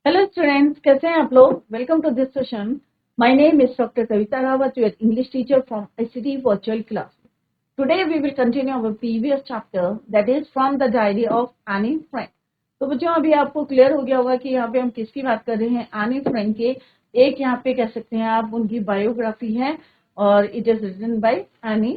Hello students, कैसे हैं आप लोग। Welcome to this session. My name is doctor Kavita Rawat, your English teacher from ICT virtual class. Today we will continue our previous chapter that is from the diary of Anne Frank. तो बच्चों, अभी आपको clear हो गया होगा कि यहाँ पे हम किसकी बात कर रहे हैं। एनी फ्रैंक के एक यहाँ पे कह सकते हैं आप उनकी बायोग्राफी है और it is written by Anne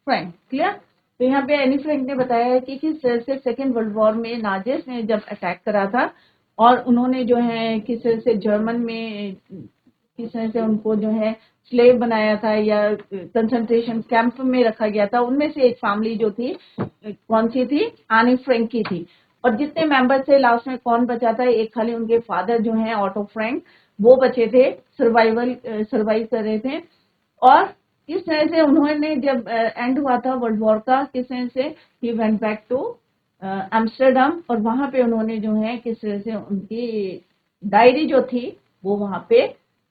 Frank. Clear. तो यहाँ पे एनी फ्रैंक ने बताया है कि किस तरह से सेकेंड वर्ल्ड वॉर में नाजिस ने जब अटैक करा था और उन्होंने जो है किस तरह से जर्मन में किस तरह से उनको जो है स्लेव बनाया था या कंसंट्रेशन कैंप में रखा गया था। उनमें से एक फैमिली जो थी, कौन सी थी, एनी फ्रैंक की थी। और जितने मेंबर थे लास्ट में कौन बचा था, एक खाली उनके फादर जो है ऑटो फ्रैंक, वो बचे थे, सर्वाइव कर रहे थे। और किस तरह से उन्होंने जब एंड हुआ था वर्ल्ड वॉर का, किस तरह से he went back to Amsterdam और वहां पे उन्होंने जो है किस तरह से उनकी डायरी जो थी वो वहां पे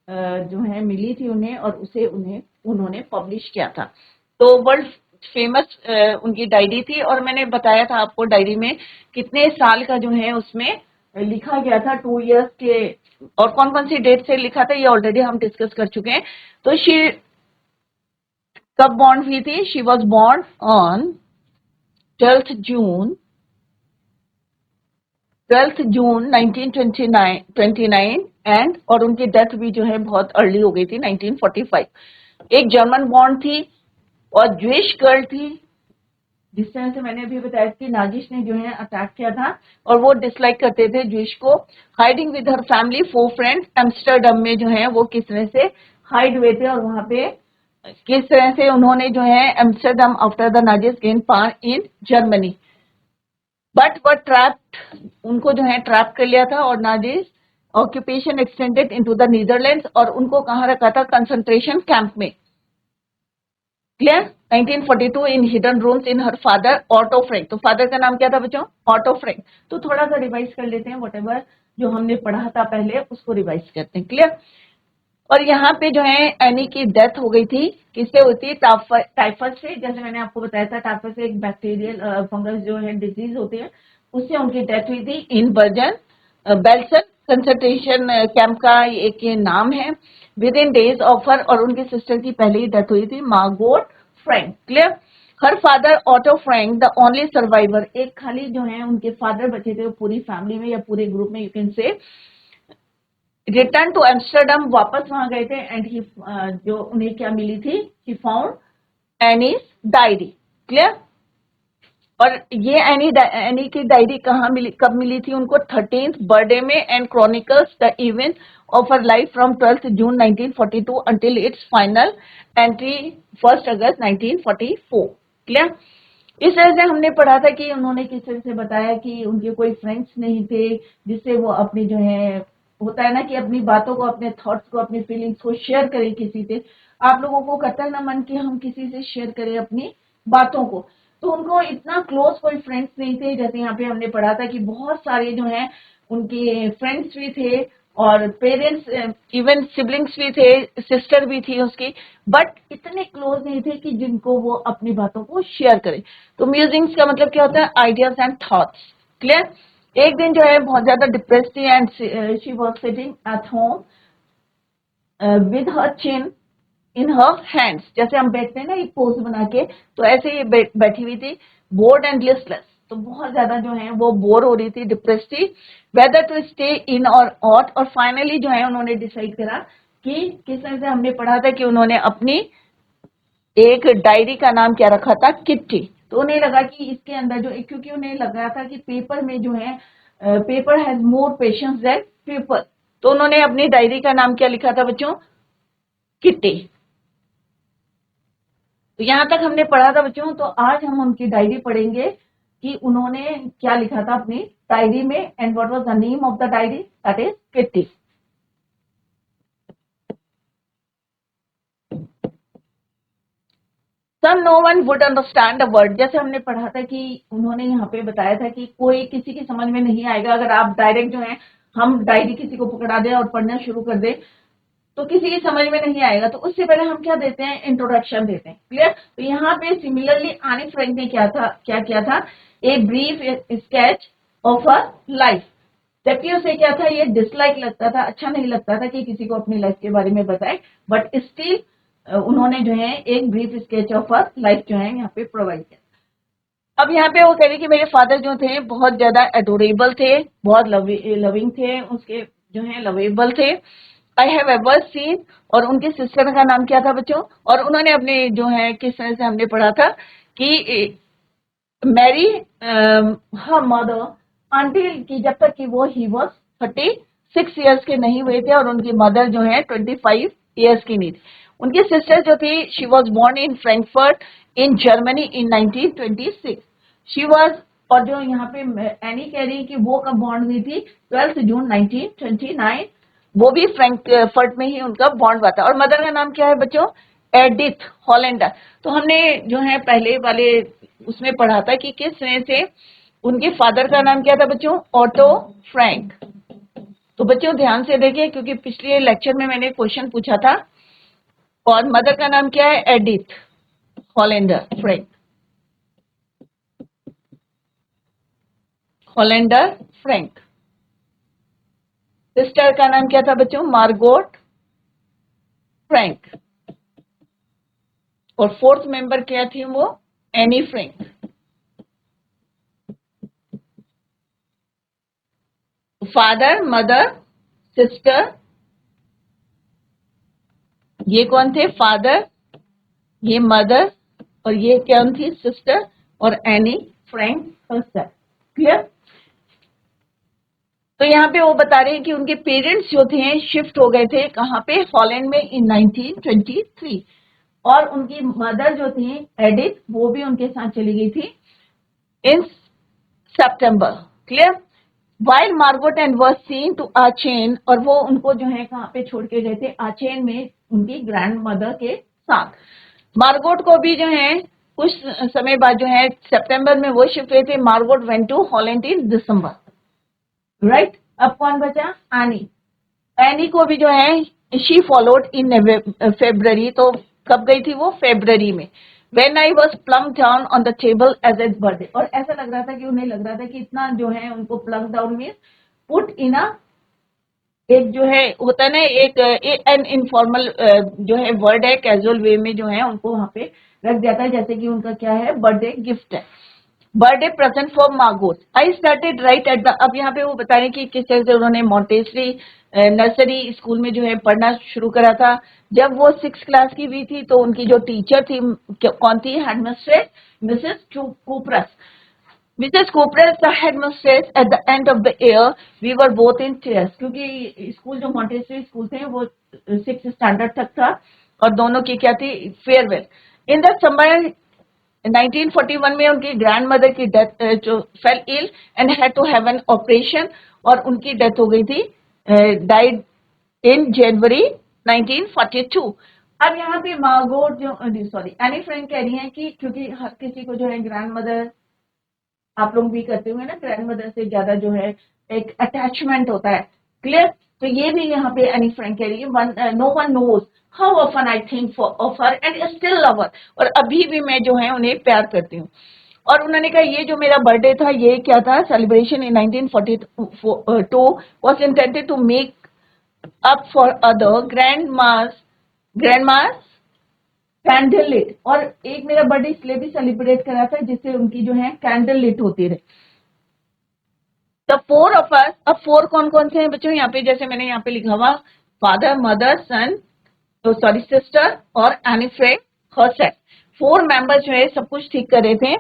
जो है मिली थी उन्हें और उसे उन्होंने पब्लिश किया था। तो वर्ल्ड फेमस उनकी डायरी थी और मैंने बताया था आपको डायरी में कितने साल का जो है उसमें लिखा गया था, 2 इयर्स के। और कौन कौन सी डेट से लिखा था ये ऑलरेडी हम डिस्कस कर चुके हैं। तो शी कब बॉर्न हुई थी? She was born on 12 June 1929 and और उनकी डेथ भी जो है बहुत अर्ली हो गई थी, 1945। एक जर्मन बॉर्न थी और ज्विश गर्ल थी। जिस तरह से मैंने अभी बताया कि नाजिश ने जो है अटैक किया था और वो डिसलाइक करते थे ज्विश को। Hiding with her family 4 friends, Amsterdam में जो है वो किस तरह से हाइड हुए थे और वहां पे किस तरह से उन्होंने जो है Amsterdam after the Nazis gain power in Germany. But वह ट्रैप्ड, उनको जो है ट्रैप कर लिया था और Nazis occupation extended into the Netherlands और उनको कहाँ रखा था? कंसंट्रेशन कैंप में। क्लियर। 1942 इन हिडन रूम्स इन हर फादर ऑटो फ्रैंक। तो फादर का नाम क्या था बच्चों? Auto Frank. तो थोड़ा सा रिवाइज कर लेते हैं, व्हाटएवर जो हमने पढ़ा था पहले उसको रिवाइज करते हैं। क्लियर। और यहाँ पे जो है एनी की डेथ हो गई थी। किससे हुई थी? टाइफस से। जैसे मैंने आपको बताया था टाइफस एक बैक्टीरियल फंगस जो है डिजीज होती है, उससे उनकी डेथ हुई थी इन बर्जन बेल्सन कंसंट्रेशन कैंप का एक ये नाम है। With in days of her और उनकी सिस्टर की पहले ही डेथ हुई थी, Margot Frank. Clear. Her father auto Frank the only survivor, एक खाली जो है उनके फादर बचे थे पूरी फैमिली में या पूरे ग्रुप में, you can say. Return to Amsterdam, वापस वहां गए थे एंड ही जो उन्हें क्या मिली थी? He found Annie's diary. Clear. और ये एनी की डायरी कहाँ मिली, कब मिली थी उनको? 13th बर्थडे में and chronicles the event of her life from 12th June 1942 until it's final entry 1st August 1944। Clear. इस तरह से हमने पढ़ा था कि उन्होंने किस तरह से बताया कि उनके कोई फ्रेंड्स नहीं थे जिससे वो अपनी जो है, होता है ना कि अपनी बातों को, अपने थॉट्स को, अपनी फीलिंग्स को शेयर करें किसी से। आप लोगों को करता है ना मन कि हम किसी से शेयर करें अपनी बातों को। तो उनको इतना क्लोज कोई फ्रेंड्स नहीं थे। जैसे यहाँ पे हमने पढ़ा था कि बहुत सारे जो हैं उनके फ्रेंड्स भी थे और पेरेंट्स, इवन सिबलिंग्स भी थे, सिस्टर भी थी उसकी, बट इतने क्लोज नहीं थे कि जिनको वो अपनी बातों को शेयर करे। तो म्यूजिंग्स का मतलब क्या होता है? Ideas and thoughts. क्लियर। एक दिन जो है बहुत ज्यादा डिप्रेस थी and she was sitting at home with her chin in her hands. जैसे हम बैठते हैं ना एक पोज बना के, तो ऐसे ही बैठी हुई थी, बोर्ड एंड लिस्टलेस। तो बहुत ज्यादा जो है वो बोर हो रही थी, डिप्रेस थी। वेदर टू स्टे इन और आउट, और फाइनली जो है उन्होंने डिसाइड करा कि किस तरह से हमने पढ़ा था कि उन्होंने अपनी एक डायरी का नाम क्या रखा था? किट्टी। तो उन्हें लगा कि इसके अंदर जो, क्योंकि उन्हें लगा था कि पेपर में जो है, paper has more patience than paper, तो उन्होंने अपनी डायरी का नाम क्या लिखा था बच्चों? किट्टी। तो यहां तक हमने पढ़ा था बच्चों। तो आज हम उनकी डायरी पढ़ेंगे कि उन्होंने क्या लिखा था अपनी डायरी में and what was the name of the diary, that is Kitty. Some no one would understand the word. जैसे हमने पढ़ा था कि उन्होंने यहाँ पे बताया था कि कोई किसी की समझ में नहीं आएगा अगर आप डायरेक्ट जो है हम डायरी किसी को पकड़ा दें और पढ़ना शुरू कर दें, तो किसी की समझ में नहीं आएगा। तो उससे पहले हम क्या देते हैं? इंट्रोडक्शन देते हैं। क्लियर। तो यहाँ पे सिमिलरली एनी फ्रैंक ने क्या किया था? A brief sketch of her life. व्यक्तियों से क्या था, ये डिसलाइक लगता था, अच्छा नहीं लगता था कि किसी को अपनी लाइफ के बारे में बताए, बट स्टिल उन्होंने जो है एक brief sketch of her life जो है यहाँ पे प्रोवाइड किया। अब यहाँ पे वो कह रही कि मेरे फादर जो थे बहुत ज्यादा एडोरेबल थे, बहुत लविंग थे, उसके जो है लवेबल थे। आई हैव एवर सीन, और उनके सिस्टर का नाम क्या था बच्चों, और उन्होंने अपने जो है किस तरह से हमने पढ़ा था कि मैरी हर मदर अंटिल की जब तक कि वो ही वॉज 36 ईयर्स के नहीं हुए थे, और उनकी मदर जो है 25 ईयर्स की नहीं थी। उनकी सिस्टर जो थी, she was born in Frankfurt in Germany in 1926। She was, और जो यहाँ पे एनी कह रही कि वो कब बॉर्न हुई थी, 12 जून 1929, वो भी फ्रैंकफर्ट में ही उनका बॉन्ड हुआ था। और मदर का नाम क्या है बच्चों, एडिथ हॉलैंडर। तो हमने जो है पहले वाले उसमें पढ़ा था कि किस तरह से उनके फादर का नाम क्या था बच्चों, ऑटो फ्रैंक। तो बच्चों ध्यान से देखिए, क्योंकि पिछले लेक्चर में मैंने क्वेश्चन पूछा था, और मदर का नाम क्या है, Edith Hollander Frank, Hollander Frank. Sister का नाम क्या था बच्चों, मार्गोट फ्रैंक, और फोर्थ मेंबर क्या थी वो, Anne Frank. Father, mother, sister, ये कौन थे, फादर, ये मदर, और ये कौन थी, सिस्टर, और एनी फ्रैंक हर्सर। क्लियर। तो यहाँ पे वो बता रहे हैं कि उनके पेरेंट्स जो थे शिफ्ट हो गए थे कहाँ पे, हॉलैंड में इन 1923, और उनकी मदर जो थी एडिथ, वो भी उनके साथ चली गई थी in September. Clear. While Margot and was seen to Aachen, और वो उनको जो है कहाँ पे छोड़ के गए थे, आचेन में उनकी ग्रैंड मदर के साथ। मार्गोट को भी जो है कुछ समय बाद जो है सितंबर में वो शिफ्ट हुए थे। Margot went to Holland in December, right. अब कौन बचा, एनी। एनी को भी जो है शी फॉलोड इन फेब्रवरी, तो कब गई थी वो, फेब्रवरी में। When I was plum down on the table as as birthday, और ऐसा लग रहा था कि उन्हें लग रहा था कि इतना जो है उनको प्लम डाउन में पुट इन अ, एक जो है होता है ना, एक एन इनफॉर्मल जो है वर्ड है, कैजुअल वे में जो है उनको वहां पे रख दिया था, जैसे कि उनका क्या है, बर्थडे गिफ्ट है, birthday present for Margot. I started right at the, अब यहाँ पे वो बता रहे हैं कि किस तरह से उन्होंने मॉन्टेसरी नर्सरी स्कूल में जो है पढ़ना शुरू करा था। जब वो 6 क्लास की हुई थी तो उनकी जो टीचर थी कौन थी, headmistress Mrs Coopers. Mrs Coopers the headmistress, at the end of the year we were both in tears, क्योंकि स्कूल जो मॉन्टेसरी स्कूल थे वो 6 स्टैंडर्ड तक था, और दोनों की क्या थी, फेयरवेल। इन द समर 1941 में उनकी ग्रैंड मदर की डेथ जो fell ill and had to have an operation, और उनकी डेथ हो गई थी, डाइड इन जनवरी 1942। अब यहाँ पे मार्गोट जो, सॉरी, एनी फ्रैंक कह रही हैं कि क्योंकि हर किसी को जो है ग्रैंड मदर, आप लोग भी करते हुए ना, ग्रैंड मदर से ज्यादा जो है एक अटैचमेंट होता है। क्लियर। तो ये भी यहाँ पे एनी फ्रैंक कह रही है, no one knows how often I think of her and still love her, और अभी भी मैं जो है उन्हें प्यार करती हूँ। और उन्होंने कहा ये जो मेरा बर्थडे था, ये क्या था, celebration in 1942 was intended to make up for other grandma's candle lit, और एक मेरा बर्थडे इसलिए भी सेलिब्रेट करा था जिससे उनकी जो है कैंडल लिट होती रहे। द 4 ऑफ अस, अब 4 कौन कौन से हैं बच्चों, यहाँ पे जैसे मैंने यहाँ पे लिखा हुआ, फादर, मदर, सन, तो सॉरी सिस्टर, और एनी फ्रैंक हर्सेल्फ। 4 मेंबर्स जो है सब कुछ ठीक कर रहे थे।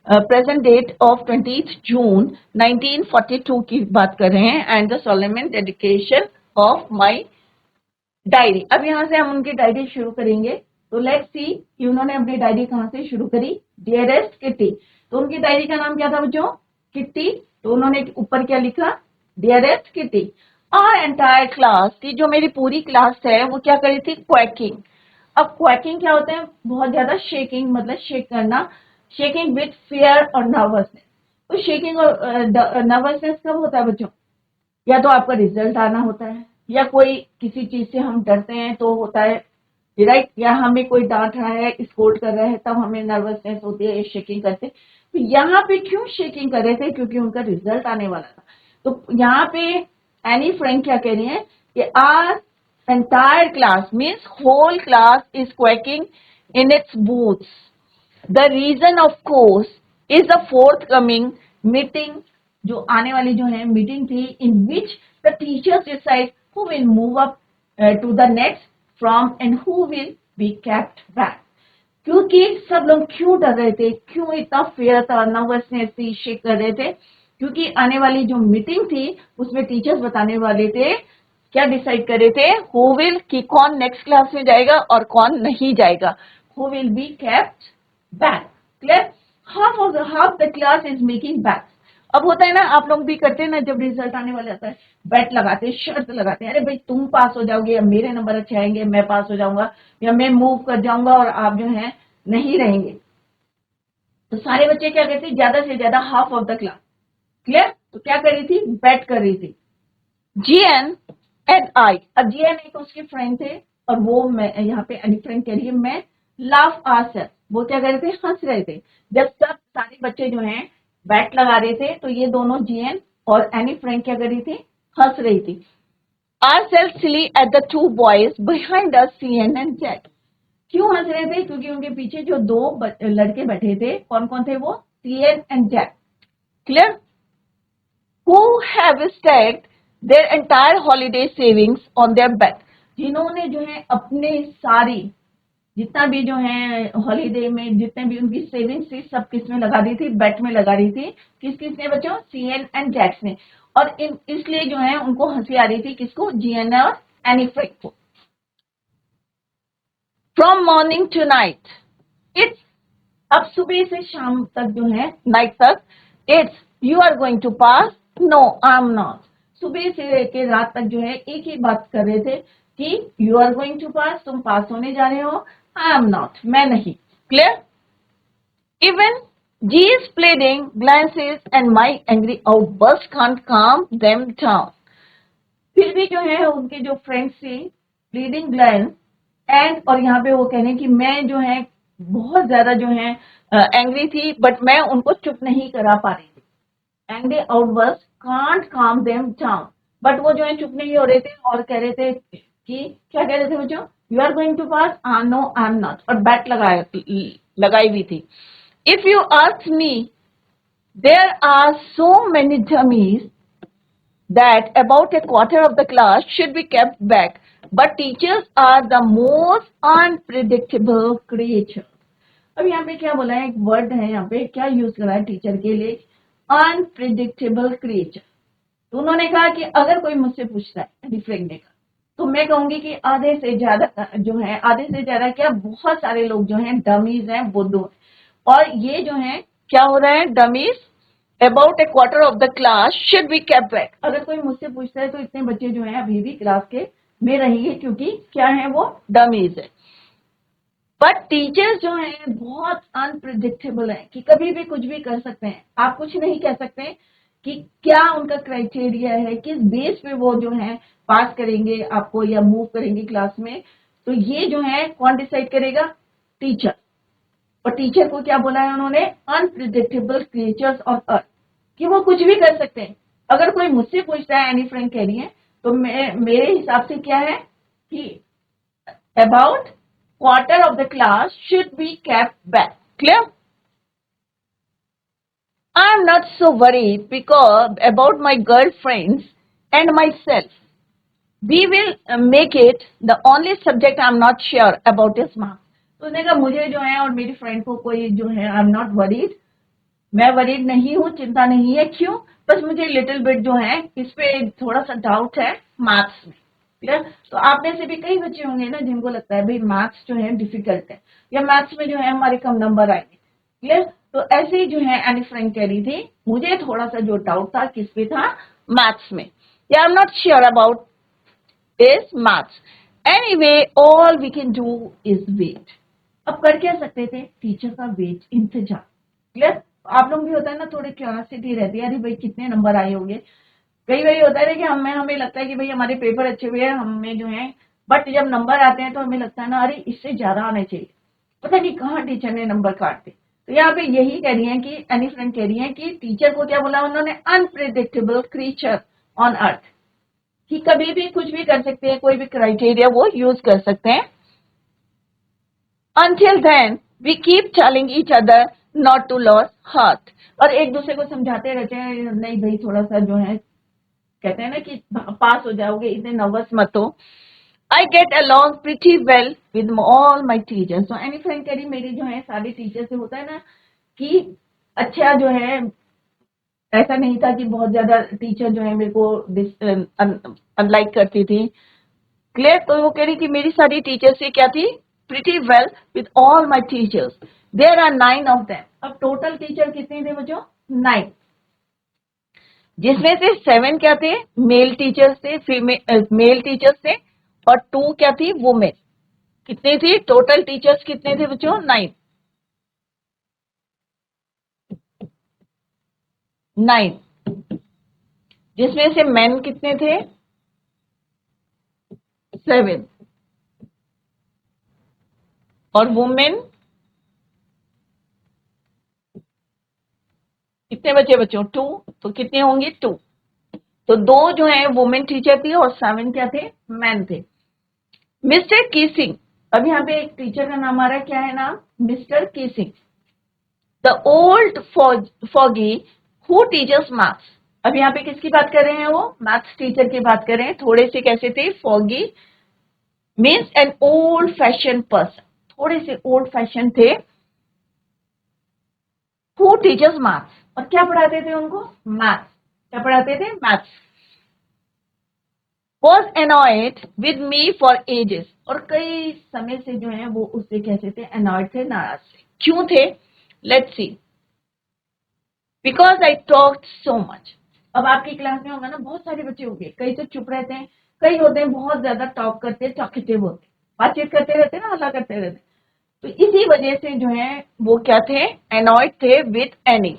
प्रेजेंट डेट ऑफ 20 जून 1942 की बात कर रहे हैं, and the solemn dedication of my diary. अब यहाँ से हम उनकी डायरी शुरू करेंगे। तो लेट्स सी कि उन्होंने अपनी डायरी कहाँ से शुरू करी, डियरेस्ट किट्टी। तो उनकी डायरी का नाम क्या था बच्चों, किट्टी। तो उन्होंने ऊपर क्या लिखा, dearest Kitty. Our entire class, की जो मेरी पूरी क्लास है वो क्या करी थी, क्वैकिंग। अब क्वैकिंग क्या होता है, बहुत ज्यादा शेकिंग, मतलब शेक करना, शेकिंग विथ फियर और नर्वसनेस। तो शेकिंग और नर्वसनेस कब होता है बच्चों, या तो आपका रिजल्ट आना होता है, या कोई किसी चीज से हम डरते हैं तो होता है, राइट, या हमें कोई डांट रहा है, स्कोल्ड कर रहा है, तब हमें नर्वसनेस होती है, शेकिंग करते हैं। तो यहाँ पे क्यों शेकिंग कर रहे थे, क्योंकि उनका रिजल्ट आने वाला था। तो यहाँ पे एनी फ्रैंक क्या कह रही है कि are entire class means whole class is quacking in its booths. The reason of course is the forthcoming meeting, जो आने वाली जो है मीटिंग थी, in which the teachers decide who will move up to the next from and who will be kept back. क्योंकि सब लोग क्यों डर रहे थे, क्यों इतना फेयर था, नर्वसनेस थी, शेक कर रहे थे, क्योंकि आने वाली जो मीटिंग थी उसमें टीचर्स बताने वाले थे, क्या डिसाइड कर रहे थे, हु विल, कि कौन नेक्स्ट क्लास में जाएगा और कौन नहीं जाएगा, who will be kept back. Clear? Half the class is making back. अब होता है ना, आप लोग भी करते हैं ना, जब रिजल्ट आने वाले आता है बैट लगाते हैं, शर्त लगाते हैं, अरे भाई तुम पास हो जाओगे या मेरे नंबर अच्छे आएंगे, मैं पास हो जाऊंगा या मैं मूव कर जाऊंगा और आप जो है नहीं रहेंगे. तो सारे बच्चे क्या कहते हैं, ज्यादा से ज्यादा half of the class. Clear? तो क्या कर रही थी, बैट कर रही थी. जीएन एंड आई, अब जीएन एक उसके फ्रेंड थे और वो, मैं यहाँ पे एनी फ्रेंड कह रही है, मैं लाफ आर, वो क्या कर रहे थे, हंस रहे थे. जब सब सारे बच्चे जो हैं बैट लगा रहे थे तो ये दोनों जीएन और एनी फ्रेंड क्या कर रही थी, हंस रही थी. Ourselves silly at the two boys behind us, CN and Jacque. क्यों हंस रहे थे, क्योंकि उनके पीछे जो दो लड़के बैठे थे, कौन कौन थे वो, CN and Jacque. Clear? who have staked their entire holiday savings on their bet, जिन्होंने जो है अपने सारी, जितना भी जो है हॉलीडे में जितने भी उनकी सेविंग्स थी सब किस में लगा दी थी, बेट में लगा दी थी. किस किसने बच्चों, सीएन एंड जैक्स ने. और इसलिए जो है उनको हंसी आ रही थी, किसको, जीएन और एनी फ्रैंक को. From morning to night, it's, अब सुबह से शाम तक जो है, नाइट तक, it's you are going to pass, no I am not. सुबह से लेकर रात तक जो है एक ही बात कर रहे थे कि यू आर गोइंग टू पास, तुम पास होने जा रहे हो, आई एम नॉट, मैं नहीं. Clear? Even G is pleading glances and my angry outburst can't calm them down. फिर भी जो है उनके जो फ्रेंड्स थे, प्लीडिंग ग्लैंस एंड, और यहाँ पे वो कह रहे हैं कि मैं जो है बहुत ज्यादा जो है एंग्री थी, बट मैं उनको चुप नहीं करा पा रही थी. Angry outburst can't calm them down, but वो जो है चुप नहीं हो रहे थे और कह रहे थे कि, क्या कह रहे थे बच्चों, you are going to pass, no I am not, और बैट लगाई हुई थी. If you ask me, there are so many dummies that about a quarter of the class should be kept back, but teachers are the most unpredictable creature. अब यहाँ पे क्या बोला है, एक वर्ड है यहाँ पे, क्या यूज करा है टीचर के लिए, अनप्रिडिक्टेबल क्रिएचर. तो उन्होंने कहा कि अगर कोई मुझसे पूछता है रिफ्रेंड का, तो मैं कहूंगी कि आधे से ज्यादा जो है, आधे से ज्यादा क्या, बहुत सारे लोग जो हैं डमीज हैं, बुद्धू हैं. और ये जो है क्या हो रहा है, dummies, about A quarter of the class should be kept back. अगर कोई मुझसे पूछता है तो इतने बच्चे जो हैं अभी भी क्लास के में रहेंगे, क्योंकि क्या है, वो डमीज है. बट टीचर्स जो हैं बहुत अनप्रिडिक्टेबल है, कि कभी भी कुछ भी कर सकते हैं. आप कुछ नहीं कह सकते कि क्या उनका क्राइटेरिया है, किस बेस पे वो जो है पास करेंगे आपको या मूव करेंगे क्लास में. तो ये जो है कौन डिसाइड करेगा, टीचर. और टीचर को क्या बोला है उन्होंने, अनप्रिडिक्टेबल क्रिएचर्स ऑन अर्थ, कि वो कुछ भी कर सकते हैं. अगर कोई मुझसे पूछता है, एनी फ्रेंड कह रही है, तो मेरे हिसाब से क्या है कि about quarter of the class should be kept back. Clear? I am not so worried because about my girlfriends and myself. We will make it the only subject I am not sure about is marks. तो उसने कहा मुझे जो है और मेरी friend को कोई जो है, आई एम नॉट वरीड, मैं वरीड नहीं हूँ, चिंता नहीं है. क्यों? बस मुझे लिटिल बिट जो है इस पे थोड़ा सा डाउट है मार्क्स में. क्लियर? तो आप में से भी कई बच्चे होंगे ना जिनको लगता है भाई मैथ्स जो है डिफिकल्ट है, या मैथ्स में जो है हमारे कम नंबर आएंगे. क्लियर? तो ऐसे ही जो है एनी फ्रेंड कह रही थी, मुझे थोड़ा सा जो डाउट था किस पे था, मैथ्स में, या I am not sure about is maths. Anyway all we can do is wait. अब कर क्या सकते थे, टीचर का वेट, इंतजार. क्लियर? आप लोग भी होता है ना, थोड़ी क्यूरियोसिटी रहती है, अरे भाई कितने नंबर आए होंगे. कई बार होता है कि हमें लगता है कि भाई हमारे पेपर अच्छे हुए हैं, हमें जो है, बट जब नंबर आते हैं तो हमें लगता है ना, अरे इससे ज्यादा आने चाहिए, पता नहीं कहाँ टीचर ने नंबर काट दिए. तो यहाँ पे यही कह रही है कि एनी फ्रेंड कह रही है कि टीचर को क्या बोला उन्होंने, अनप्रिडिक्टेबल क्रीचर ऑन अर्थ, कि कभी भी कुछ भी कर सकते हैं, कोई भी क्राइटेरिया वो यूज कर सकते हैं। Until then, we keep telling each other not to lose heart. और एक दूसरे को समझाते रहते हैं, नहीं भाई थोड़ा सा जो है, कहते हैं ना कि पास हो जाओगे, इतने नर्वस मत हो। I get along pretty well with all my teachers. So any friend कह रही मेरी जो है सारी टीचर से होता है ना कि अच्छा जो है, ऐसा नहीं था कि बहुत ज्यादा टीचर जो है मेरे को अनलाइक करती थी। क्लियर? तो वो कह रही कि मेरी सारी टीचर से क्या थी, pretty well with all my teachers, there are 9 of them. अब टोटल टीचर कितने थे बच्चों, 9, जिसमें से 7 क्या थे, मेल टीचर्स थे, मेल टीचर्स थे, और 2 क्या थी, वुमेन। कितनी थी टोटल टीचर्स, कितने थे बच्चों, 9। जिसमें से मेन कितने थे, 7, और वुमेन कितने बचे बच्चों, 2। तो कितने होंगे, 2। तो 2 जो है वुमेन टीचर थी और 7 क्या थे, मैन थे। मिस्टर कीसिंग, अब यहाँ पे एक टीचर का नाम आ रहा है, क्या है नाम, Mr Keesing. The old fogey who teachers maths. अब यहाँ पे किसकी बात कर रहे हैं, वो मैथ्स टीचर की बात कर रहे हैं। थोड़े से कैसे थे, foggy means an old fashion person, थोड़े से ओल्ड फैशन थे। हु टीचर्स मैथ्स, और क्या पढ़ाते थे उनको, मैथ्स। क्या पढ़ाते थे, maths. was annoyed with me for ages, और कई समय से जो है वो उससे कैसे थे, annoyed थे, नाराज थे। क्यों थे, let's see, because I talked so much। अब आपकी क्लास में होगा ना, बहुत सारे बच्चे होंगे, कई तो चुप रहते हैं, कई होते हैं बहुत ज्यादा टॉक करते हैं, टॉकेटिव होते हैं, बातचीत करते रहते हैं ना, हल्ला करते रहते हैं। तो इसी वजह से जो है वो क्या थे, annoyed थे with Annie।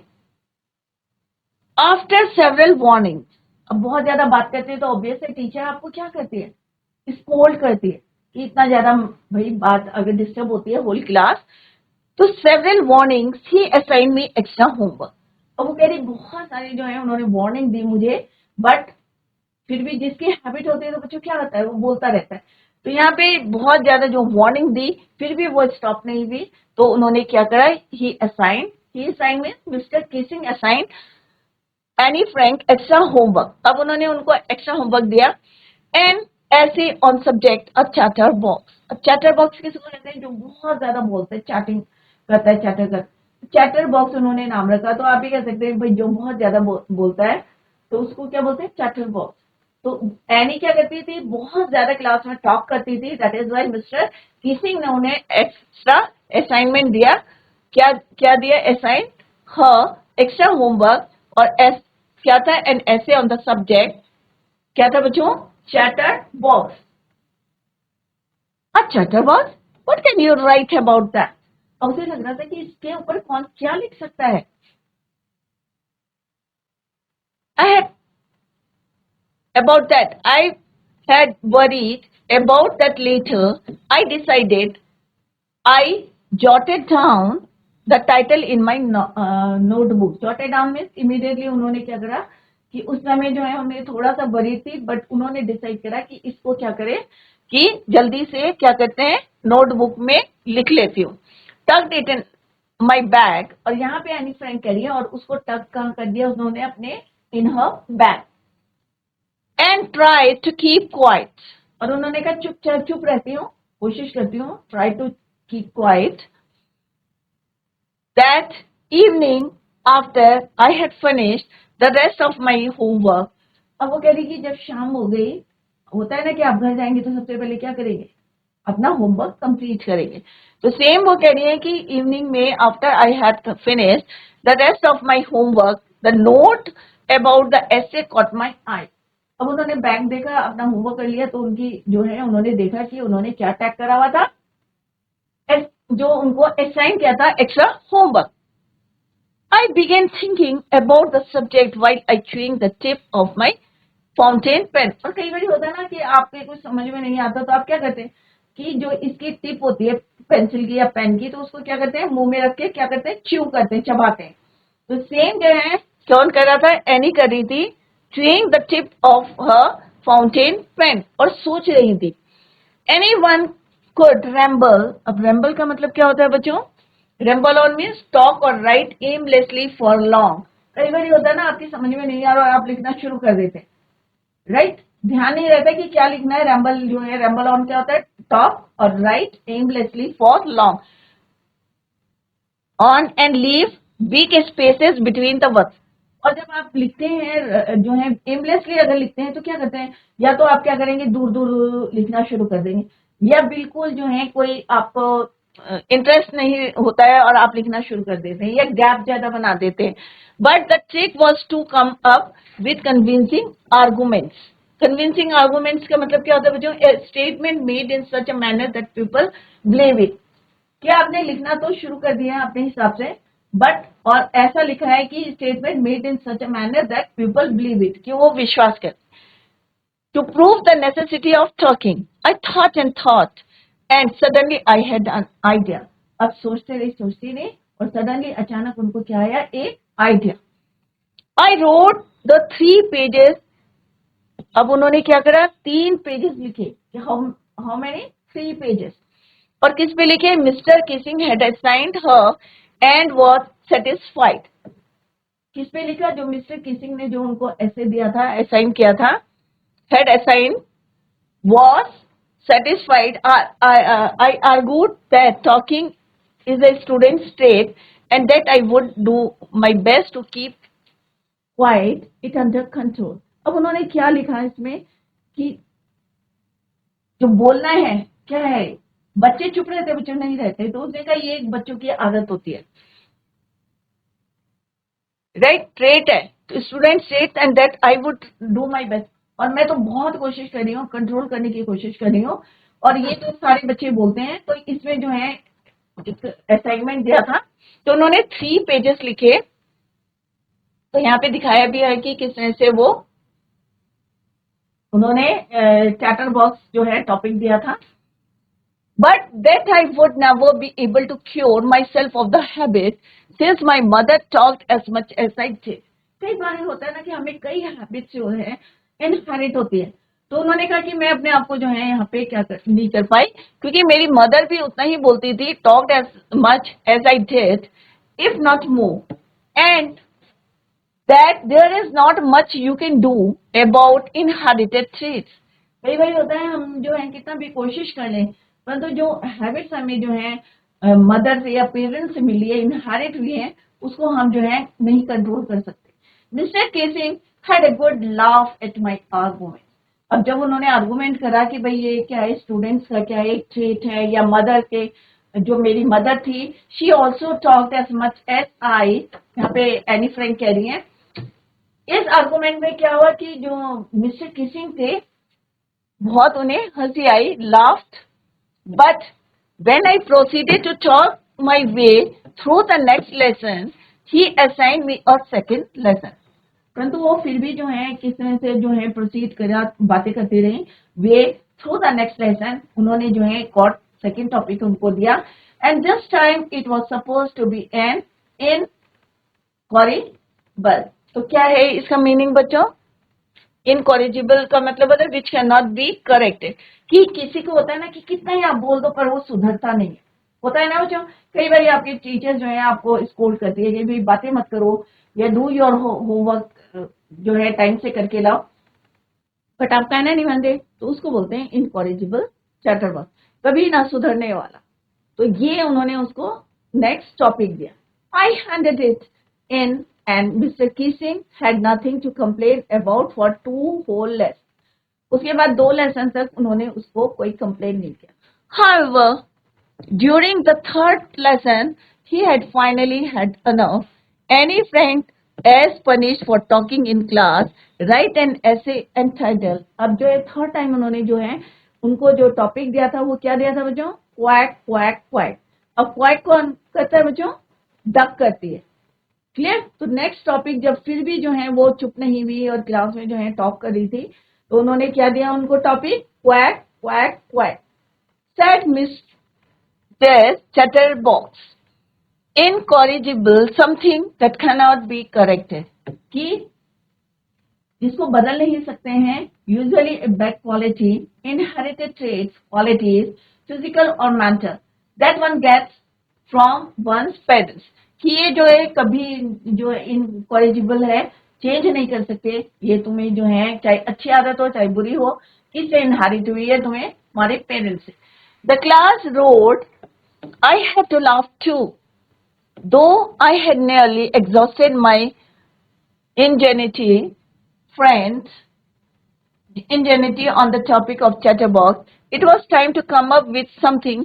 After several warning, अब बहुत ज्यादा बात करते हैं तो ऑब्वियस है टीचर आपको क्या करती है, स्कोल्ड करती है कि इतना ज्यादा भाई बात अगर डिस्टर्ब होती है होल क्लास। तो सेवरल वार्निंग्स ही असाइन मी एक्स्ट्रा होमवर्क। अब वो कह रही बहुत सारी जो है उन्होंने वार्निंग दी मुझे, बट फिर भी जिसकी हैबिट होती है तो बच्चों क्या होता है, वो बोलता रहता है। तो यहाँ पे बहुत ज्यादा जो वार्निंग दी, फिर भी वो स्टॉप नहीं हुई, तो उन्होंने क्या करा, he assign means Mr Keesing assign Annie Frank extra homework. अब उन्होंने उनको एक्स्ट्रा होमवर्क दिया। And essay on subject a chatterbox. अब चैटर बॉक्स किसको कहते हैं, जो बहुत ज्यादा बोलते हैं, चैटिंग करता है, चैटर कर, चैटर बॉक्स उन्होंने नाम रखा। तो आप भी कह सकते हैं भाई जो बहुत ज्यादा बोलता है तो उसको क्या बोलते हैं, चैटर बॉक्स। तो एनी क्या करती थी, बहुत ज्यादा क्लास में टॉक करती थी, that is why mister Keesing ने उन्हें एक्स्ट्रा असाइनमेंट दिया। क्या क्या दिया, असाइन हर एक्स्ट्रा होमवर्क, और क्या था, एन ऐसे ऑन द सब्जेक्ट, क्या था बच्चों, chatter box. A chatter box, what can you right about that. अब उसे लग रहा था कि इसके ऊपर कौन क्या लिख सकता है। I had about that, I had worried about that later. I decided, I jotted down the title in my notebook। jotted down means immediately उन्होंने क्या करा कि उस समय जो है हमें थोड़ा सा वरी थी, बट उन्होंने डिसाइड करा कि इसको क्या करे कि जल्दी से क्या करते हैं, नोटबुक में लिख लेती हूँ। टक इट इन माई बैग, और यहाँ पे एनी फ्रेंड कह रही है, और उसको टक कहाँ कर दिया उन्होंने, अपने in her bag. And try to keep quiet, और उन्होंने कहा चुप रहती हूँ, कोशिश करती हूँ, try to keep quiet. That evening after I had finished the rest of my homework. अब वो कह रही कि जब शाम हो गई, होता है ना कि आप घर जाएंगे तो सबसे पहले क्या करेंगे, अपना होमवर्क कंप्लीट करेंगे। तो सेम वो कह रही है कि इवनिंग में after I had finished the rest of my homework, the note about the essay caught my eye. अब उन्होंने बैग देखा, अपना होमवर्क कर लिया, तो उनकी जो है उन्होंने देखा कि उन्होंने क्या टैग करा हुआ था, जो उनको असाइन किया था, extra homework. I began thinking about the subject while I chewing the tip of my fountain pen. और कई बार होता है ना कि आपके कुछ समझ में नहीं आता तो आप क्या करते हैं, कि जो इसकी टिप होती है पेंसिल की या पेन की, तो उसको क्या करते हैं, मुंह में रख के क्या करते हैं, च्यू करते हैं, चबाते हैं। तो सेम जो है कौन कर रहा था, एनी कर रही थी, chewing the tip of her fountain pen, और सोच रही थी। एनीवन कुड रैम्बल, अब रैम्बल का मतलब क्या होता है बच्चों, रैम्बल ऑन मीन्स टॉक और राइट एमलेसली फॉर लॉन्ग। कई बार होता है ना, आपकी समझ में नहीं आ रहा और आप लिखना शुरू कर देते हैं, राइट, ध्यान नहीं रहता कि क्या लिखना है। रैम्बल जो है, रैम्बल ऑन क्या होता है, टॉक और write aimlessly for long, on and leave weak spaces between the words. और जब आप लिखते हैं जो है एमलेसली अगर लिखते हैं तो क्या करते हैं, या तो आप क्या करेंगे, दूर दूर लिखना शुरू कर देंगे, या बिल्कुल जो है कोई आपको इंटरेस्ट नहीं होता है और आप लिखना शुरू कर देते हैं, या गैप ज्यादा बना देते हैं। But the trick was to come up with convincing arguments. Convincing arguments का मतलब क्या होता है बच्चों, statement made in such a manner that people believe it. क्या आपने लिखना तो शुरू कर दिया है अपने हिसाब से, बट और ऐसा लिखा है कि statement made in such a manner that people believe it, कि वो विश्वास कर। To prove the necessity of talking I thought and suddenly I had an idea. अब सोचते रहे और सडनली अचानक उनको क्या आया, एक idea. I wrote the 3 pages. अब उन्होंने क्या करा, 3 पेजेस लिखे। How many, 3 pages. और किस पे लिखे, mister Keesing had assigned her and was satisfied. किस पे लिखा, जो मिस्टर किसिंग ने जो उनको ऐसे दिया था, असाइन किया था, had assign, was satisfied. I argued that talking is a student's trait and that I would do my best to keep quiet it under control. अब उन्होंने क्या लिखा इसमें कि जो बोलना है क्या है, बच्चे चुप रहते, बच्चे नहीं रहते, तो उसने कहा ये एक बच्चों की आदत होती है, राइट, ट्रेट है, तो student trait and that I would do my best. और मैं तो बहुत कोशिश कर रही हूँ, कंट्रोल करने की कोशिश कर रही हूँ। और ये तो सारे बच्चे बोलते हैं, तो इसमें जो है असाइनमेंट दिया था, तो उन्होंने 3 पेजेस लिखे। तो यहाँ पे दिखाया भी है कि किस तरह से वो उन्होंने चैटर बॉक्स जो है टॉपिक दिया था। But that I would never be able to cure myself of the habit since my mother talked as much as I did. कई बार होता है ना कि हमें कई हैबिट्स जो है इनहेरिट होती है। तो उन्होंने कहा कि मैं अपने आप को जो है यहाँ पे नहीं कर पाई, क्योंकि मेरी मदर भी उतना ही बोलती थी, talked as much as I did if not more, and that there is not much you can do about inherited traits. कई बार होता है हम जो है कितना भी कोशिश कर लें, परंतु जो हैबिट्स हमें जो है मदर से या पेरेंट्स से मिली है, इनहेरिट हुई है, उसको हम जो है नहीं कंट्रोल कर सकते। Mister casing had a good laugh at my argument. अब जब उन्होंने आर्गुमेंट करा कि भाई ये क्या है, स्टूडेंट्स का क्या एक ट्रेट है, या मदर के, जो मेरी मदर थी, she also talked as much as I, यहाँ पे एनी फ्रैंक कह रही है। इस आर्गुमेंट में क्या हुआ कि जो मिस्टर किसिंग थे, बहुत उन्हें हंसी आई, laughed, but when I proceeded to talk my way through the next lesson he assigned me a second lesson. परंतु वो फिर भी जो है किस तरह से जो है प्रोसीड करा, बातें करते रहे, way through the next lesson, उन्होंने जो है कॉट सेकंड टॉपिक उनको दिया, and this time it was suppose to be an incorrigible. तो क्या है इसका मीनिंग बच्चों, इनकॉरिजिबल का मतलब होता है which can not be corrected, कि किसी को होता है ना कि कितना ही आप बोल दो पर वो सुधरता नहीं है, होता है ना बच्चों। कई बार आपके टीचर जो है आपको स्कोल्ड करती है कि भाई बातें मत करो, या डू योर होमवर्क जो है टाइम से करके लाओ, बट आप कहना नहीं मानते, तो उसको बोलते हैं इनकॉरिजिबल चैटरबॉक्स, कभी ना सुधरने वाला। तो ये उन्होंने उसको नेक्स्ट टॉपिक दिया। I handed it in and Mr Keesing had nothing to complain about for 2 whole lesson. उसके बाद 2 लेसन तक उन्होंने उसको कोई कंप्लेन नहीं किया। However during the 3rd lesson he had finally had enough. Any friend as punished for talking in class write an essay entitled। अब जो है 3rd टाइम उन्होंने जो है उनको जो टॉपिक दिया था वो क्या दिया था बच्चों, क्वैक क्वैक क्वैक। अब क्वैक कौन करता है बच्चों, डक करती है, क्लियर। तो नेक्स्ट टॉपिक जब फिर भी जो है वो चुप नहीं हुई और क्लास में जो है टॉप कर रही थी, तो उन्होंने क्या दिया उनको topic, quack quack quack. said Mr. Chatterbox, incorrigible, something that cannot be corrected. कि जिसको बदल नहीं सकते हैं, usually a bad quality, inherited traits, qualities, physical or mental, that one gets from one's parents. कि ये जो है कभी जो इनकॉरिजिबल है, चेंज नहीं कर सकते, ये तुम्हें जो है चाहे अच्छी आदत हो चाहे बुरी हो, इससे इनहेरिट हुई है तुम्हें हमारे पेरेंट्स से. The class roared, I had to laugh too, though I had nearly exhausted my ingenuity, friends, ingenuity on the topic of Chatterbox, it was time to come up with something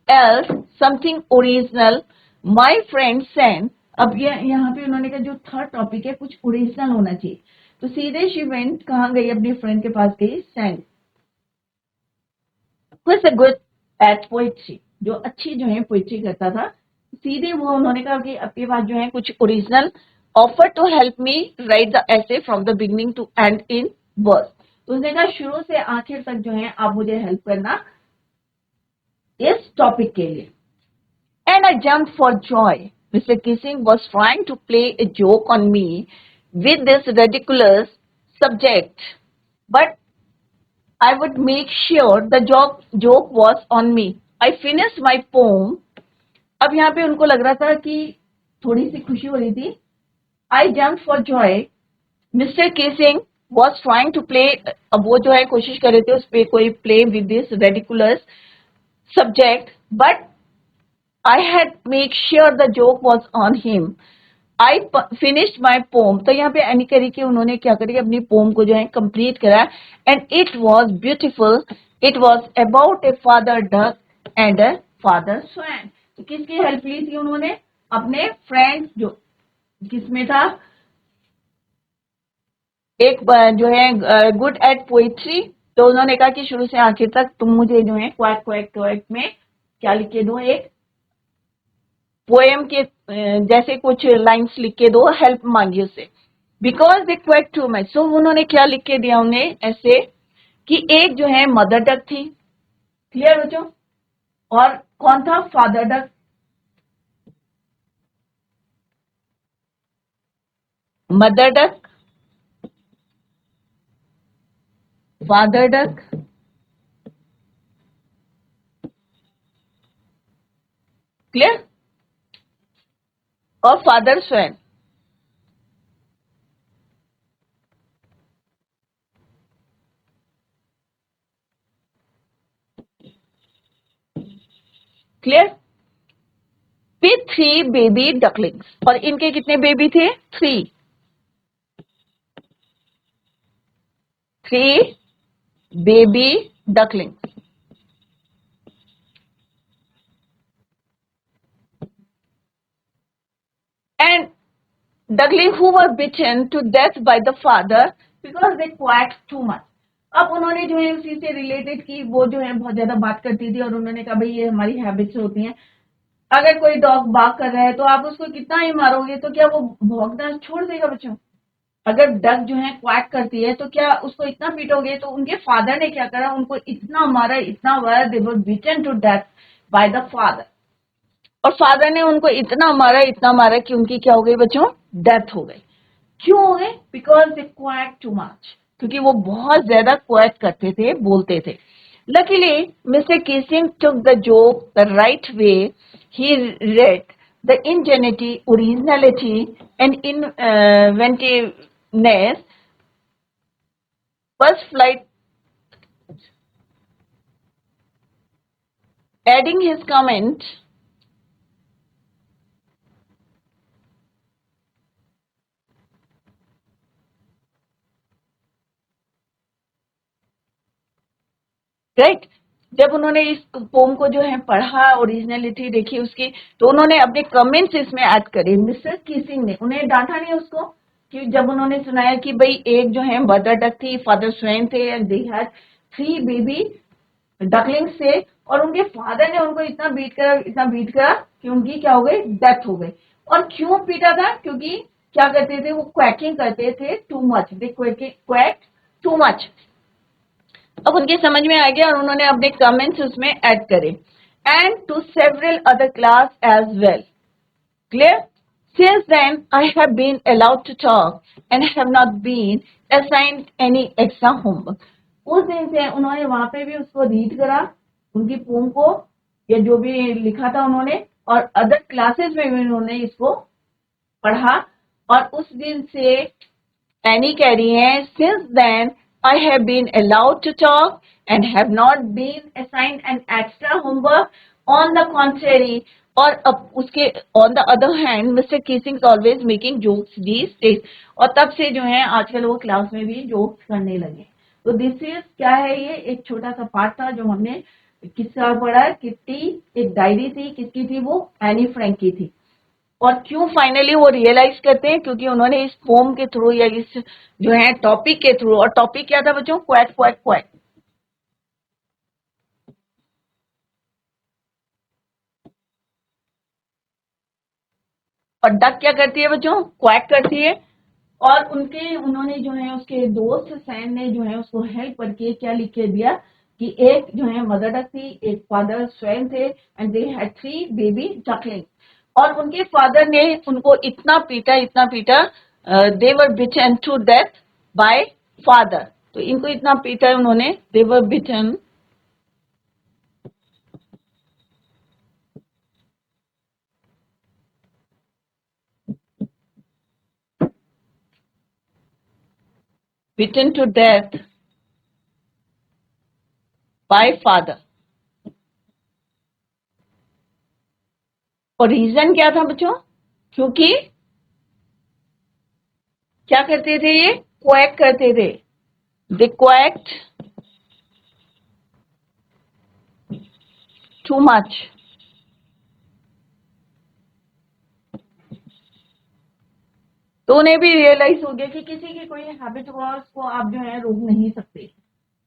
else, something original. My friend Sam, अब ये यहाँ पे उन्होंने कहा जो third topic है कुछ original होना चाहिए, तो सीधे शी वेंट कहाँ गई, अपनी फ्रेंड के पास गई, Sam, who is a good at poetry, जो अच्छी जो है पोइट्री करता था. सीधे वो उन्होंने कहा कि आपके पास जो है कुछ original, offer to help me write the essay from the beginning to end in verse. तो उसने कहा शुरू से आखिर तक जो है आप मुझे हेल्प करना इस टॉपिक के लिए. And I jump for joy. Mister Keesing was trying to play a joke on me with this ridiculous subject, but I would make sure the joke was on me. I finished my poem. अब यहाँ पे उनको लग रहा था कि थोड़ी सी खुशी हो रही थी. I jumped for joy. Mr. Kissing was trying to play. अब वो जो है कोशिश कर रहे थे उस पे कोई play with this ridiculous subject, but I had make sure the joke was on him. I finished my poem. तो यहाँ पे एनी करी के उन्होंने क्या करी, अपनी पोम को जो है कंप्लीट करा. And it was beautiful. It was about a father duck and a father swan. तो किसकी हेल्प ली थी उन्होंने, अपने फ्रेंड, जो किसमें था, एक जो है गुड एट पोइट्री. तो उन्होंने कहा कि शुरू से आखिर तक तुम मुझे जो है क्वैक क्वैक क्वैक में क्या लिख के दो, एक पोएम के जैसे कुछ लाइंस लिख के दो, हेल्प मांगी उससे. Because they quack too much. So उन्होंने क्या लिख के दिया उन्हें ऐसे कि एक जो है मदर डक थी, क्लियर बच्चों, और कौन था, father duck. Mother duck, father duck, clear, और father swan. Clear, with 3 baby ducklings. और इनके कितने बेबी थे, 3 baby ducklings. And duckling who were bitten to death by the father because they quacked too much. अब उन्होंने जो है उसी से रिलेटेड की, वो जो है बहुत ज्यादा बात करती थी, और उन्होंने कहा भाई ये हमारी हैबिट्स होती हैं. अगर कोई डॉग बाग कर रहा है तो आप उसको कितना ही मारोगे तो क्या वो भौंकना छोड़ देगा बच्चों. अगर डक जो है क्वैक करती है तो क्या उसको इतना पीटोगे. तो उनके फादर ने क्या करा, उनको इतना मारा, इतना मारा, they were beaten to death by the father. और फादर ने उनको इतना मारा कि उनकी क्या हो गई बच्चों, डेथ हो गई. क्यों हो गई, because they quack too much, क्योंकि वो बहुत ज्यादा क्वैक करते थे, बोलते थे. Luckily mister Keesing took the joke the right way. He read the ingenuity, originality and inventiveness. First flight, adding his comment, right. जब उन्होंने इस पोम को जो है पढ़ा, ओरिजिनलिटी देखी उसकी, तो उन्होंने अपने कमेंट्स इसमें ऐड करे. मिस्टर किसिंग ने उन्हें डांटा नहीं उसको, कि जब उन्होंने सुनाया कि भाई एक जो है मदर डक थी, फादर स्वैन थे, and they had 3 baby ducklings थे, और उनके फादर ने उनको इतना बीट करा कि उनकी क्या हो गई, डेथ हो गई. और क्यों पीटा था, क्योंकि क्या करते थे वो, क्वैकिंग करते थे टू मच. दे क्वैक टू मच. अब उनके समझ में आ गया और उन्होंने अपने कमेंट्स उसमें ऐड करे. And to several other class as well. Clear? Since then, I have been allowed to talk and have not been assigned any extra homework. उस दिन से उन्होंने वहां पे भी उसको रीड करा, उनकी पोम को, या जो भी लिखा था उन्होंने, और अदर क्लासेस में भी उन्होंने इसको पढ़ा. और उस दिन से एनी कह रही है, since then I have been allowed to talk and have not been assigned an extra homework. On the contrary, और अब उसके on the other hand Mr Keesing always making jokes these days. और तब से जो है आजकल वो क्लास में भी जोक्स करने लगे. तो दिस इज क्या है, ये एक छोटा सा पार्ट था जो हमने किस्सा पढ़ा. किट्टी एक डायरी थी, किसकी थी वो? एनी फ्रैंक की थी. और क्यों फाइनली वो रियलाइज करते हैं? क्योंकि उन्होंने इस पोम के थ्रू या इस जो है टॉपिक के थ्रू, और टॉपिक क्या था बच्चों? Quack quack quack. और डक क्या करती है बच्चों? क्वैक करती है. और उन्होंने जो है उसके दोस्त सैम ने जो है उसको हेल्प करके क्या लिख के दिया कि एक जो है मदर डक थी, एक फादर स्वयं थे, and they had 3 baby duckling. और उनके फादर ने उनको इतना पीटा, दे वर बिटन टू डेथ बाय फादर. तो इनको इतना पीटा उन्होंने, दे वर बिटन टू डेथ बाय फादर. और रीजन क्या था बच्चों? क्योंकि क्या करते थे ये? क्वैक करते थे. दे क्वैक्ड टू मच. तो उन्हें भी रियलाइज हो गया कि किसी की कोई हैबिट हो उसको आप जो है रोक नहीं सकते.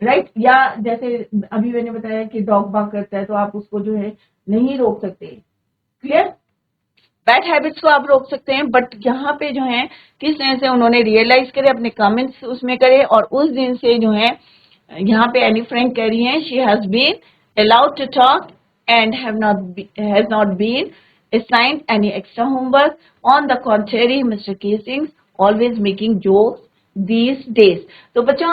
राइट? या जैसे अभी मैंने बताया कि डॉग बाग करता है तो आप उसको जो है नहीं रोक सकते. क्लियर? बैड हैबिट्स को आप रोक सकते हैं, बट यहाँ पे जो है किस तरह से उन्होंने रियलाइज करे, अपने कमेंट्स उसमें करे. और उस दिन से जो है यहाँ पे एनी फ्रैंक कह रही है, she has been allowed to talk and has not been assigned any extra homework. On the contrary, Mr. Casing always making jokes these days. So बच्चों,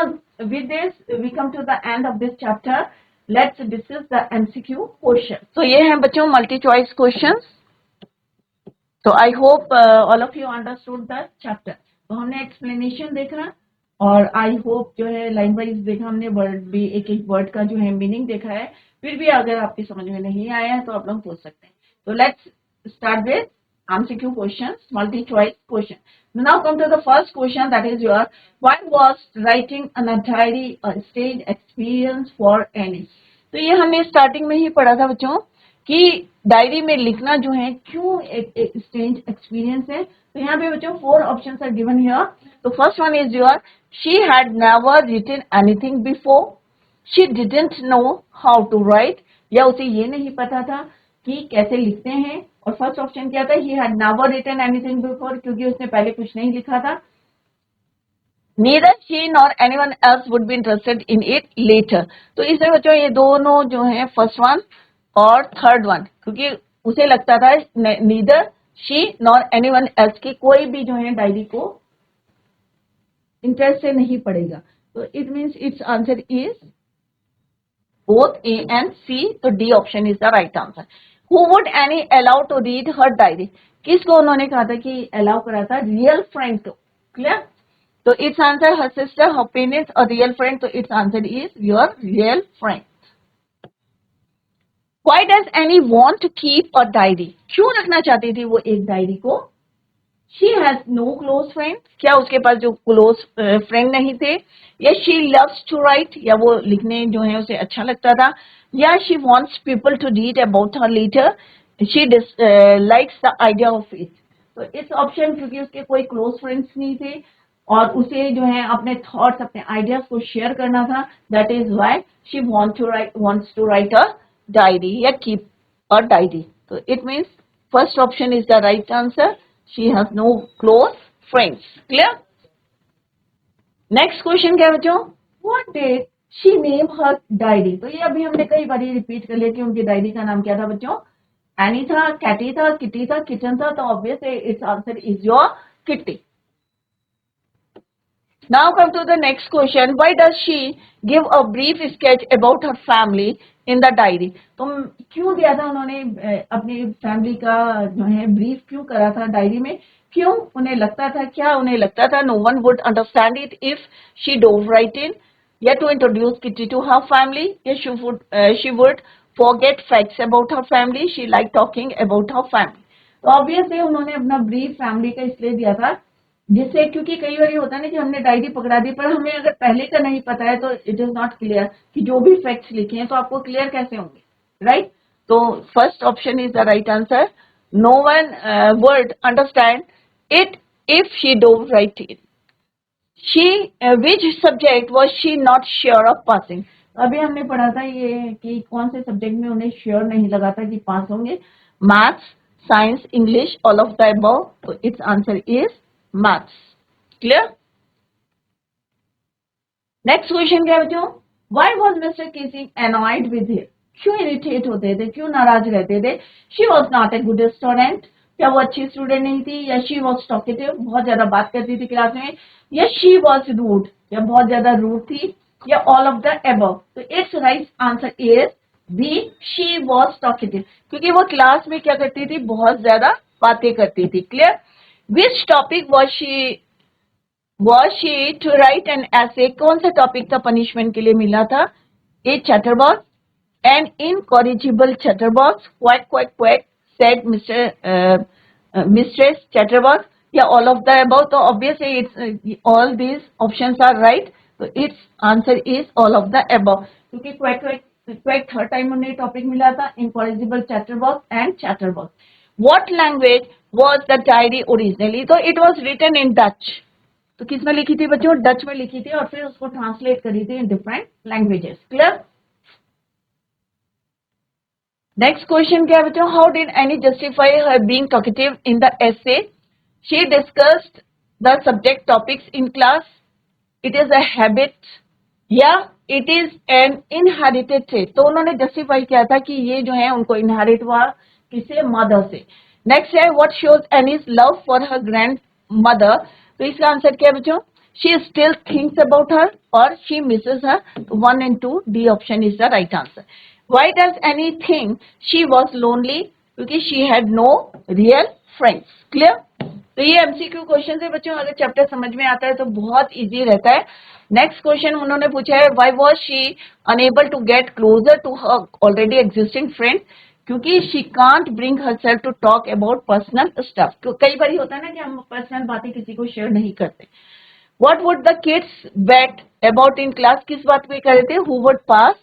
with this we come to the end of this chapter. Let's discuss the MCQ question. So ये हैं बच्चों multi choice questions. So I hope all of you understood the chapter. तो हमने explanation देखा, और I hope जो है line wise देखा हमने, वर्ड भी एक एक वर्ड का जो है मीनिंग देखा है. फिर भी अगर आपकी समझ में नहीं आया है तो आप लोग पूछ सकते हैं. तो let's start with MCQ questions, multi-choice question. Now come to the first question, that is your, why was writing a diary a stage experience for Annie? तो ये हमने स्टार्टिंग में ही पढ़ा था बच्चों कि डायरी में लिखना जो है क्यों एक स्टेज एक्सपीरियंस है. तो यहाँ पे बच्चों 4 ऑप्शंस आर गिवन हियर. तो first one is your, she had never written anything before. She didn't know how to write, या उसे ये नहीं पता था कि कैसे लिखते हैं. और फर्स्ट ऑप्शन क्या था? He had never written anything before, क्योंकि उसने पहले कुछ नहीं लिखा था. Neither she nor anyone else would be interested in it later. तो इसमें बच्चों ये दोनों जो है फर्स्ट वन और थर्ड वन, क्योंकि उसे लगता था neither she nor anyone else की कोई भी जो है डायरी को इंटरेस्ट से नहीं पड़ेगा. तो it means it's answer is both A and C. तो D option is the right answer. Who would Annie allow to read her diary? किसको उन्होंने कहा था कि अलाउ करा था? रियल फ्रेंड को. क्लियर? तो इट्स आंसर हर सिस्टर, हर पेरेंट्स और रियल फ्रेंड. तो its answer is your real friend. Why does Annie want to keep a diary? क्यों रखना चाहती थी वो एक डायरी को? She has no close friend. क्या उसके पास जो क्लोज फ्रेंड नहीं थे? या she loves to write, या वो लिखने जो है उसे अच्छा लगता था? या she wants people to read about her later. She likes the idea of it. तो इस ऑप्शन, क्योंकि उसके कोई क्लोज फ्रेंड्स नहीं थे और उसे जो है अपने थॉट्स, अपने आइडियाज को शेयर करना था, that is why she wants to write a diary या keep a diary. तो it means first option is the right answer. She has no close friends. Clear? Next question क्या बच्चों? What did she name her diary, तो ये अभी हमने कई बार repeat कर लिया कि उनकी डायरी का नाम क्या था बच्चों, एनी था, कैटी था, किटी था, किचन था, तो obvious it's answer is your kitty. Now come to the next question. Why does she give a brief sketch about her family in the diary? तो क्यों दिया था उन्होंने अपनी फैमिली का जो है ब्रीफ क्यों करा था डायरी में, क्यों उन्हें लगता था, क्या उन्हें लगता था no one would understand it if she dove right in, या to introduce Kitty to her family, या she would forget facts about her family, she liked talking about her family. तो ऑब्वियसली उन्होंने अपना ब्रीफ फैमिली का इसलिए दिया था जिससे, क्योंकि कई बार होता है ना कि हमने डायरी पकड़ा दी पर हमें अगर पहले का नहीं पता है तो इट इज नॉट क्लियर कि जो भी फैक्ट्स लिखे हैं तो आपको क्लियर कैसे होंगे, राइट. तो first option is the right answer. No one word understand it if she don't write it. She which subject was she not sure of passing. अभी हमने पढ़ा था ये कि कौन से सब्जेक्ट में उन्हें श्योर नहीं लगा था कि पास होंगे. Maths, science, English, all of the above. तो its answer is maths. Clear. Next question क्या बच्चों, why was Mr Keesing annoyed with him. क्यों इरिटेट होते थे, क्यों नाराज रहते थे. She was not a good student, क्या वो अच्छी स्टूडेंट नहीं थी, या शी वाज टॉकेटिव, बहुत ज्यादा बात करती थी क्लास में, या शी वाज रूड, या बहुत ज्यादा रूड थी, या ऑल ऑफ द अबव. तो it's right answer is B, she was talkative, क्योंकि वो क्लास में क्या करती थी, बहुत ज्यादा बातें करती थी. Clear. Which topic was she to write an essay, कौन सा टॉपिक था पनिशमेंट के लिए मिला था. ए chatterbox, an incorrigible chatterbox, quack quack quack said mistress chatterbox, या all of the above. तो obviously it's all these options are right. तो its answer is all of the above, क्योंकि quack quack quack third time उन्हें topic मिला था, incorrigible chatterbox and chatterbox. What language was the diary originally? तो it was written in Dutch. तो किस में लिखी थी बच्चों, डच में लिखी थी, और फिर उसको ट्रांसलेट करी थी in different languages. Clear. Next question क्या है बच्चों, how did Annie justify her being talkative in the essay. She discussed the subject topics in class. It is a habit, या it is an inherited trait. तो उन्होंने justify किया था कि ये जो है उनको इनहेरिट हुआ किसे, मदर से. नेक्स्ट है what shows Annie's love for her grandmother. तो इसका आंसर क्या है बच्चों, she still thinks about her और शी मिसेस हर. तो 1 and 2 D option is the right answer. Why does Annie think she was lonely, क्योंकि she had no real friends. Clear. तो ये एमसीक्यू क्वेश्चन है बच्चों, अगर चैप्टर समझ में आता है तो बहुत इजी रहता है. नेक्स्ट क्वेश्चन उन्होंने पूछा है why was she unable to get closer to her already existing friend, क्योंकि she can't bring herself to talk about personal stuff. तो कई बार होता है ना कि हम पर्सनल बातें किसी को शेयर नहीं करते. What would the kids bet about in class, किस बात पे कर रहे थे, who would pass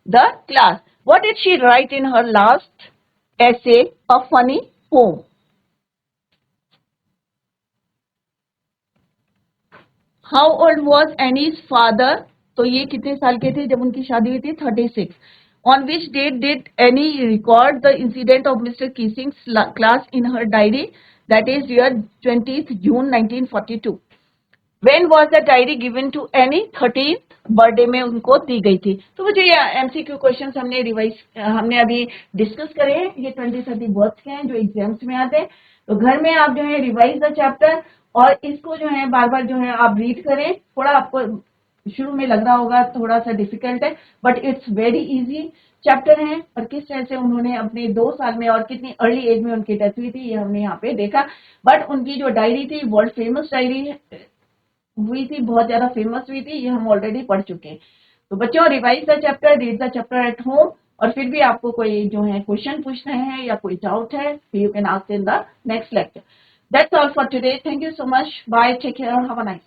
the class. What did she write in her last essay, a funny poem. How old was Anne's father. तो ये कितने साल के थे जब उनकी शादी हुई थी, 36. On which date did Annie record the incident of Mr. Kissing's class in her diary? That is year 20th June 1942. When was the diary given to Annie? 13th birthday में उनको दी गई थी. तो मुझे ये एमसीक्यू क्वेश्चंस हमने अभी discuss करे हैं. ये 20-30 वर्ड्स के हैं जो एग्जाम्स में आते हैं. तो घर में आप जो है रिवाइज द चैप्टर और इसको जो है बार बार जो है आप रीड करें. थोड़ा आपको शुरू में लग रहा होगा थोड़ा सा डिफिकल्ट है, but it's very easy chapter है. और किस तरह से उन्होंने अपने 2 साल में और कितनी अर्ली एज में उनकी डेथ हुई थी ये हमने यहाँ पे देखा. बट उनकी जो डायरी थी वर्ल्ड फेमस डायरी हुई थी, बहुत ज्यादा फेमस हुई थी, ये हम ऑलरेडी पढ़ चुके हैं. तो बच्चों revise the chapter, read the chapter at home. और फिर भी आपको कोई जो है क्वेश्चन पूछना है या कोई डाउट है, you can ask in the next lecture. That's all for today. Thank you so much. Bye. Take care. Have a nice